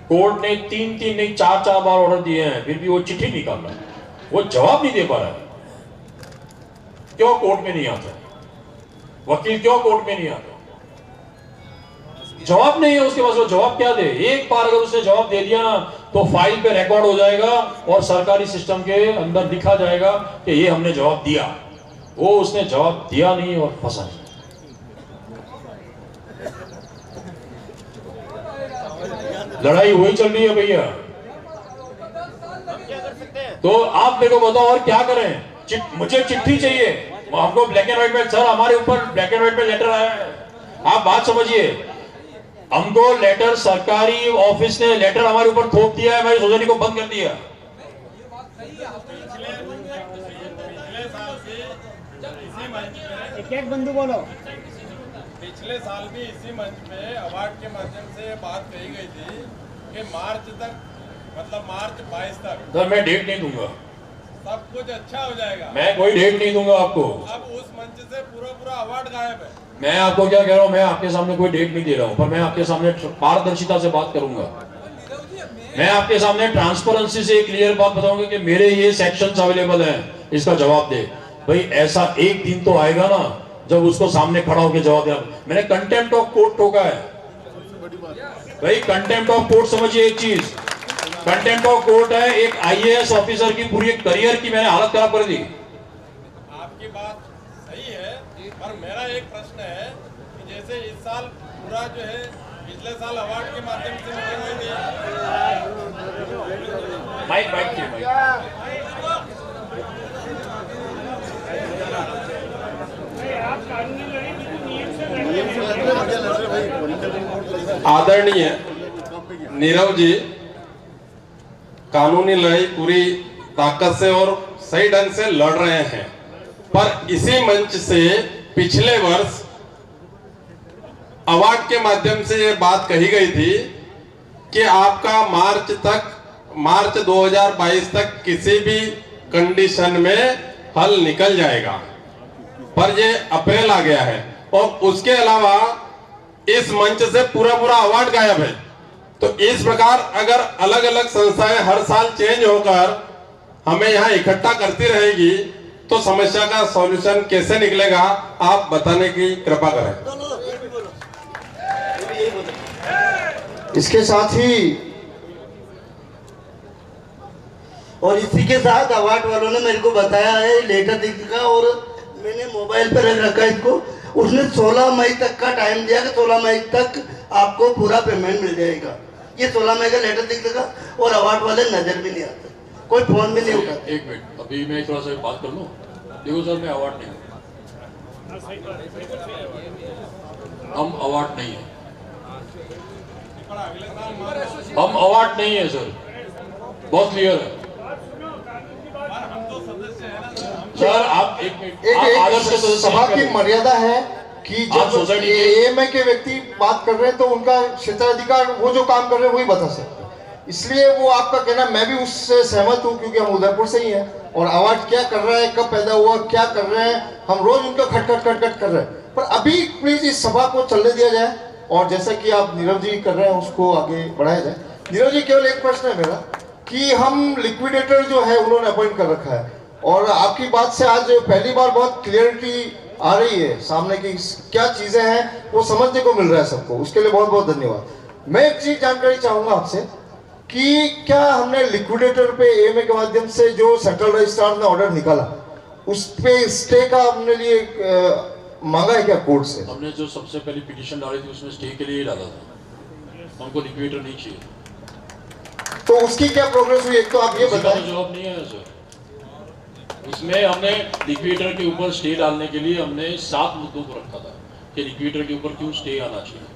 Court ने 3-3 नहीं 4-4 बार order दिए हैं, फिर भी वो चिट्ठी निकाल रहा है, वो जवाब नहीं दे पा रहा है। क्यों कोर्ट में नहीं आता? वकील क्यों कोर्ट में नहीं आता? जवाब नहीं है उसके पास, वो जवाब क्या दे? एक बार अगर उसने जवाब दे दिया ना तो फाइल पे रिकॉर्ड हो जाएगा और सरकारी सिस्टम के अंदर लिखा जाएगा कि ये हमने जवाब दिया। वो उसने जवाब दिया नहीं और फंसा नहीं। लड़ाई वही चल रही है भैया। तो आप मेरे को बताओ और क्या करें? मुझे चिट्ठी चाहिए, हमको ब्लैक एंड व्हाइट में, सर हमारे ऊपर ब्लैक एंड व्हाइट में लेटर आया है। आप बात समझिए, हमको लेटर, सरकारी ऑफिस ने लेटर हमारे ऊपर थोप दिया है, हमारी सोसाइटी को बंद कर दिया। एक बंधु बोलो। पिछले साल भी इसी मंच पे अवार्ड के माध्यम से बात कही गई थी कि मार्च तक, मतलब मार्च 22 तक। सर मैं डेट नहीं दूंगा, सब कुछ अच्छा हो जाएगा। मैं कोई डेट नहीं दूंगा आपको। अब उस मंच से पूरा अवार्ड गायब है। मैं आपको क्या कह रहा हूं, मैं आपके सामने कोई डेट नहीं दे रहा हूं, पर मैं आपके सामने पारदर्शिता से बात करूंगा। मैं आपके सामने ट्रांसपेरेंसी से क्लियर बात बताऊंगा कि मेरे ये सेक्शंस अवेलेबल हैं, इसका जवाब दे। भाई ऐसा एक दिन तो आएगा ना जब उसको सामने खड़ा होकर जवाब दिया। मैंने कंटेम्प्ट ऑफ कोर्ट ठोका है भाई। कंटेम्प्ट ऑफ कोर्ट समझिए एक चीज, कंटेम्प्ट ऑफ कोर्ट है एक आईएएस ऑफिसर की पूरी करियर की मैंने हालत खराब कर दी। आपकी बात सही है, पर मेरा एक प्रश्न है कि जैसे इस साल पूरा जो है पिछले साल अवार्ड के माध्यम से मीटिंग हुई थी। माइक आदरणीय नीरव जी कानूनी लड़ाई पूरी ताकत से और सही ढंग से लड़ रहे हैं, पर इसी मंच से पिछले वर्ष अवार्ड के माध्यम से ये बात कही गई थी कि आपका मार्च 2022 तक किसी भी कंडीशन में हल निकल जाएगा, पर ये अप्रैल आ गया है और उसके अलावा इस मंच से पूरा अवार्ड गायब है। तो इस प्रकार अगर अलग अलग संस्थाएं हर साल चेंज होकर हमें यहाँ इकट्ठा करती रहेगी तो समस्या का सॉल्यूशन कैसे निकलेगा, आप बताने की कृपा करें। इसके साथ ही और इसी के साथ अवार्ड वालों ने मेरे को बताया है लेटर दिखा और मैंने मोबाइल पर रख रखा है इसको। उसने 16 मई तक का टाइम दिया कि 16 मई तक आपको पूरा पेमेंट मिल जाएगा। ये 16 मई का लेटर दिख लगा और अवार्ड वाले नजर भी नहीं आते, कोई फोन भी नहीं उठाते। एक मिनट, अभी मैं थोड़ा सा बात कर लूं। देखो सर, मैं अवार्ड नहीं, हम अवार्ड नहीं है, हम अवार्ड नहीं है सर, बहुत क्लियर है सर। आप एक मिनट, सभा की मर्यादा है कि जब एएमए के व्यक्ति बात कर रहे हैं तो उनका क्षेत्राधिकार, वो जो काम कर रहे हैं वही बता सकते हैं। इसलिए वो आपका कहना मैं भी उससे सहमत हूँ, क्योंकि हम उदयपुर से ही हैं और अवार्ड क्या कर रहा है, कब पैदा हुआ, क्या कर रहे हैं, हम रोज उनका खटखट कर रहे हैं। पर अभी प्लीज इस सभा को चलने दिया जाए और जैसा कि आप नीरव जी कर रहे हैं उसको आगे बढ़ाया जाए। नीरव जी, केवल एक प्रश्न है मेरा कि हम लिक्विडेटर जो है उन्होंने अपॉइंट कर रखा है और आपकी बात से आज पहली बार बहुत क्लियरिटी आ रही है सामने की क्या चीजें हैं वो समझने को मिल रहा है सबको, उसके लिए बहुत बहुत धन्यवाद। मैं एक चीज जानकारी चाहूंगा आपसे कि क्या हमने लिक्विडेटर पे एएमए के माध्यम से जो सेंट्रल रजिस्ट्रार ने ऑर्डर निकाला उस पे स्टे का हमने लिए मांगा है क्या कोर्ट से? हमने जो सबसे पहली पिटीशन डाली थी उसमें स्टे के लिए ही डाला था, हमको लिक्विडेटर नहीं चाहिए। तो उसकी क्या प्रोग्रेस हुई, एक तो आप ये बताएं। जवाब नहीं आया सर, उसमें हमने लिक्विडेटर के ऊपर स्टे डालने के लिए हमने 7 मुद्दों को रखा था कि लिक्विडेटर के ऊपर क्यों स्टे आना चाहिए,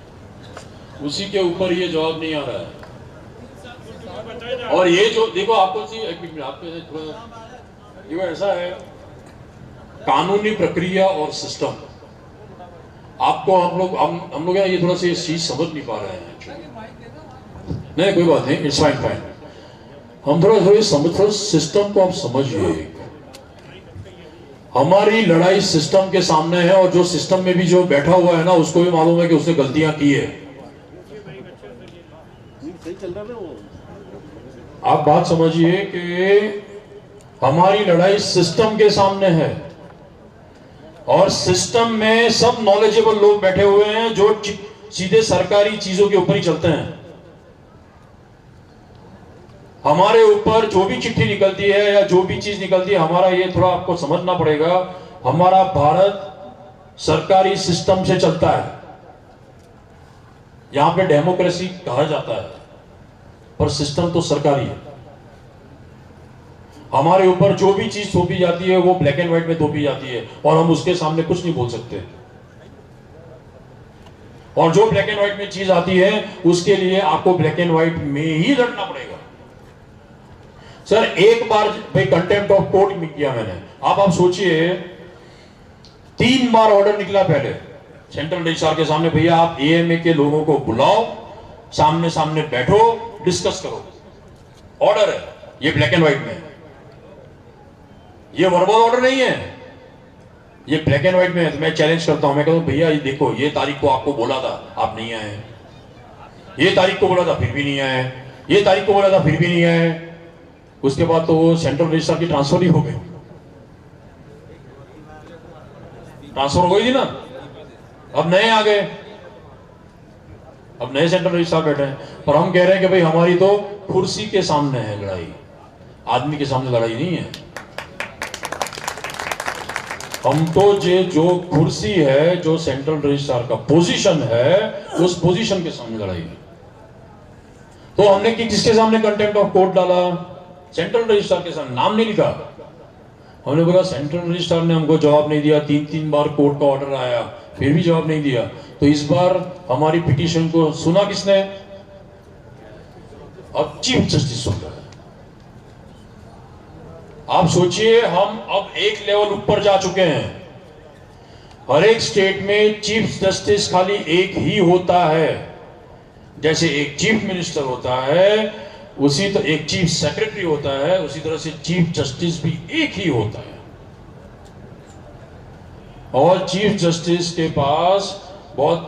उसी के ऊपर ये जवाब नहीं आ रहा है। और ये जो देखो आपको देखो ऐसा है, कानूनी प्रक्रिया और सिस्टम आपको हम लोग ये थोड़ा सा ये चीज समझ नहीं पा रहे हैं। नहीं कोई बात नहीं, इट्स फाइन। हम थोड़ा सिस्टम को आप समझिए। हमारी लड़ाई सिस्टम के सामने है और जो सिस्टम में भी जो बैठा हुआ है ना उसको भी मालूम है कि उसने गलतियां की है। आप बात समझिए कि हमारी लड़ाई सिस्टम के सामने है और सिस्टम में सब नॉलेजेबल लोग बैठे हुए हैं जो सीधे सरकारी चीजों के ऊपर ही चलते हैं। हमारे ऊपर जो भी चिट्ठी निकलती है या जो भी चीज निकलती है, हमारा ये थोड़ा आपको समझना पड़ेगा, हमारा भारत सरकारी सिस्टम से चलता है। यहां पे डेमोक्रेसी कहा जाता है पर सिस्टम तो सरकारी है। हमारे ऊपर जो भी चीज थोपी जाती है वो ब्लैक एंड व्हाइट में थोपी जाती है और हम उसके सामने कुछ नहीं बोल सकते। और जो ब्लैक एंड व्हाइट में चीज आती है उसके लिए आपको ब्लैक एंड व्हाइट में ही लड़ना पड़ेगा। सर एक बार भाई कंटेम्प्ट ऑफ कोर्ट में किया मैंने, आप सोचिए 3 बार ऑर्डर निकला पहले सेंट्रल रजिस्ट्रार के सामने, भैया आप एएमए के लोगों को बुलाओ, सामने सामने बैठो, डिस्कस करो। ऑर्डर है, ये ब्लैक एंड व्हाइट में, ये वर्बल ऑर्डर नहीं है, ये ब्लैक एंड व्हाइट में है। तो मैं चैलेंज करता हूं, मैं कहता हूं भैया ये देखो, ये तारीख को आपको बोला था, आप नहीं आए, ये तारीख को बोला था फिर भी नहीं आए, ये तारीख को बोला था फिर भी नहीं आए। उसके बाद तो वो सेंट्रल रजिस्ट्रार की ट्रांसफर ही हो गई, ट्रांसफर हो गई थी ना, अब नए आ गए, अब नए सेंट्रल रजिस्ट्रार बैठे हैं। पर हम कह रहे हैं कि भाई हमारी तो कुर्सी के सामने है लड़ाई, आदमी के सामने लड़ाई नहीं है। हम तो जो कुर्सी है, जो सेंट्रल रजिस्ट्रार का पोजीशन है, उस पोजीशन के सामने लड़ाई है। तो हमने किसके सामने कंटेम्प्ट ऑफ कोर्ट डाला? सेंट्रल रजिस्ट्रार के सामने, नाम नहीं लिखा। हमने बोला सेंट्रल रजिस्ट्रार ने हमको जवाब नहीं दिया, 3 बार कोर्ट का ऑर्डर आया फिर भी जवाब नहीं दिया। तो इस बार हमारी पिटीशन को सुना किसने? अब चीफ जस्टिस सुन रहा है। आप सोचिए, हम अब एक लेवल ऊपर जा चुके हैं। हर एक स्टेट में चीफ जस्टिस खाली एक ही होता है। जैसे एक चीफ मिनिस्टर होता है, उसी तो एक चीफ सेक्रेटरी होता है, उसी तरह से चीफ जस्टिस भी एक ही होता है। और चीफ जस्टिस के पास बहुत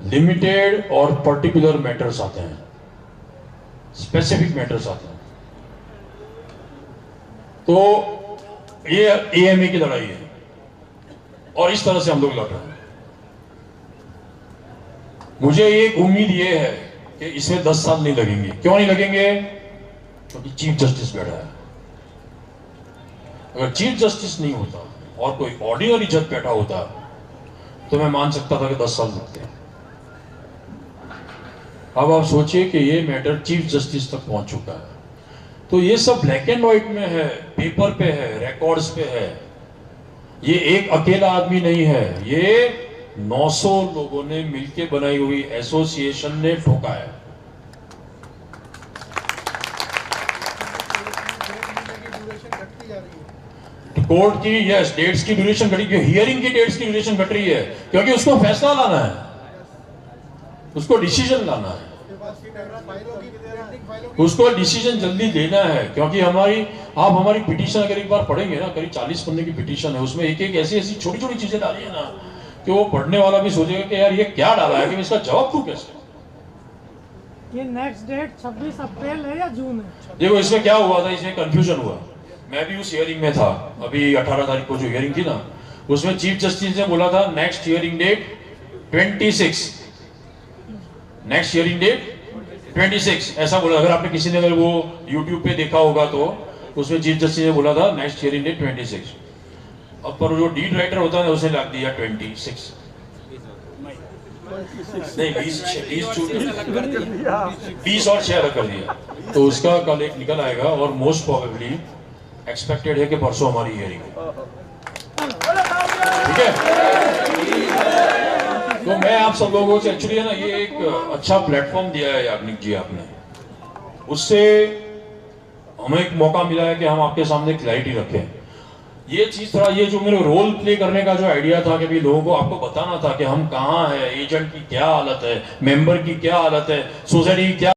लिमिटेड और पर्टिकुलर मैटर्स आते हैं, स्पेसिफिक मैटर्स आते हैं। तो ये एएमए की लड़ाई है और इस तरह से हम लोग लड़ रहे हैं। मुझे एक उम्मीद ये है कि इसमें 10 साल नहीं लगेंगे। क्यों नहीं लगेंगे? क्योंकि चीफ जस्टिस बैठा है। अगर चीफ जस्टिस नहीं होता और कोई ऑर्डिनरी जज बैठा होता तो मैं मान सकता था कि 10 साल लगते हैं। अब आप सोचिए कि ये मैटर चीफ जस्टिस तक पहुंच चुका है। तो ये सब ब्लैक एंड व्हाइट में है, पेपर पे है, रिकॉर्ड्स पे है। ये एक अकेला आदमी नहीं है, ये 900 लोगों ने मिलकर बनाई हुई एसोसिएशन ने ठोका है। कोर्ट की यस डेट्स की ड्यूरेशन घटी, हियरिंग की डेट्स की ड्यूरेशन घट रही है क्योंकि उसको फैसला लाना है, उसको डिसीजन लाना है, उसको डिसीजन जल्दी लेना है। क्योंकि आप हमारी पिटीशन अगर एक बार पढ़ेंगे ना, करीब 40 पन्ने की पिटीशन है, उसमें एक ऐसी छोटी छोटी चीजें डाली है ना कि वो पढ़ने वाला भी सोचेगा कि यार ये क्या डाला है, कि इसका जवाब दूं कैसे। ये नेक्स्ट डेट 26 अप्रैल है या जून है? देखो इसमें क्या हुआ था, इसमें कंफ्यूजन हुआ। मैं भी उस हियरिंग में था, अभी 18 तारीख को जो हियरिंग थी ना, उसमें चीफ जस्टिस ने बोला था next hearing date 26, next hearing date 26 ऐसा बोला। अगर आपने किसी ने अगर वो यूट्यूब पे देखा होगा तो उसमें चीफ जस्टिस ने बोला था नेक्स्ट हियरिंग डेट 26। अब पर जो डीड राइटर होता है उसने लग दिया 26 नहीं 20 और 6 अलग कर दिया। तो उसका कल एक निकल आएगा और मोस्ट प्रोबेबली एक्सपेक्टेड है कि परसों हमारी हियरिंग है। ठीक है, तो मैं आप सब लोगों से एक्चुअली है ना, ये एक अच्छा प्लेटफॉर्म दिया है याग्निक जी आपने, उससे हमें एक मौका मिला है कि हम आपके सामने क्लैरिटी रखें। ये चीज थोड़ा, ये जो मेरे रोल प्ले करने का जो आइडिया था कि भी लोगों को आपको बताना था कि हम कहाँ हैं, एजेंट की क्या हालत है, मेंबर की क्या हालत है, सोसाइटी की क्या